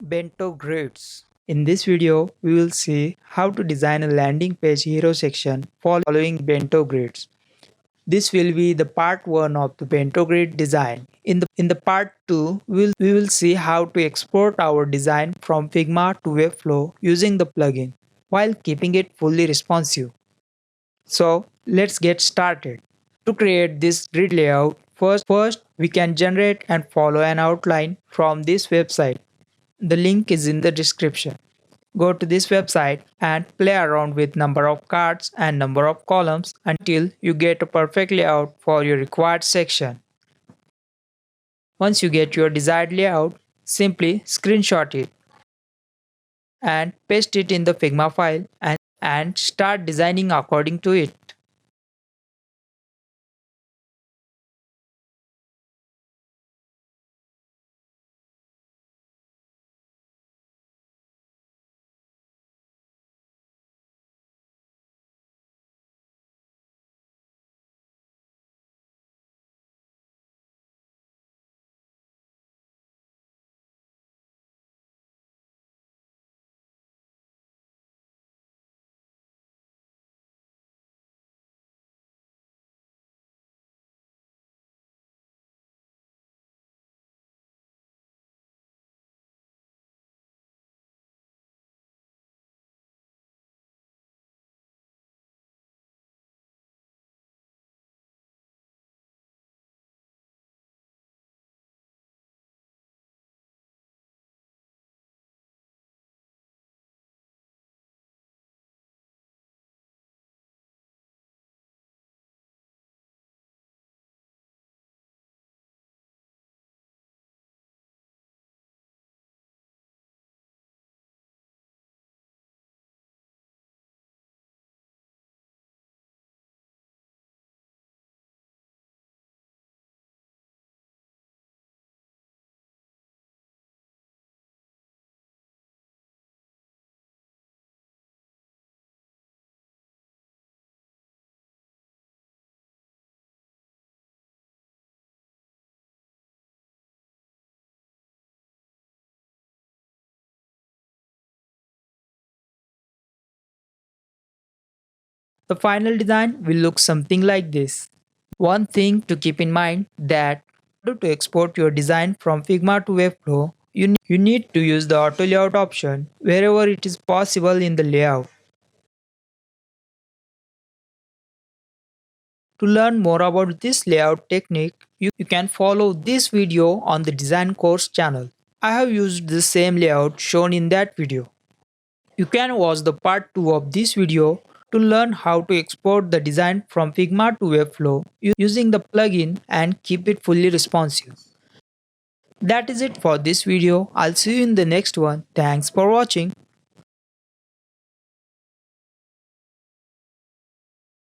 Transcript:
Bento grids. In this video, we will see how to design a landing page hero section following bento grids. This will be the part 1 of the bento grid design. In the part 2, we will see how to export our design from Figma to Webflow using the plugin while keeping it fully responsive. So, let's get started. To create this grid layout, first we can generate and follow an outline from this website. The link is in the description. Go to this website and play around with number of cards and number of columns until you get a perfect layout for your required section. Once you get your desired layout, simply screenshot it and paste it in the Figma file and start designing according to it. The final design will look something like this. One thing to keep in mind that in order to export your design from Figma to Webflow, you need to use the auto layout option wherever it is possible in the layout. To learn more about this layout technique, you can follow this video on the design course channel. I have used the same layout shown in that video. You can watch the part 2 of this video to learn how to export the design from Figma to Webflow using the plugin and keep it fully responsive. That is it for this video. I'll see you in the next one. Thanks for watching.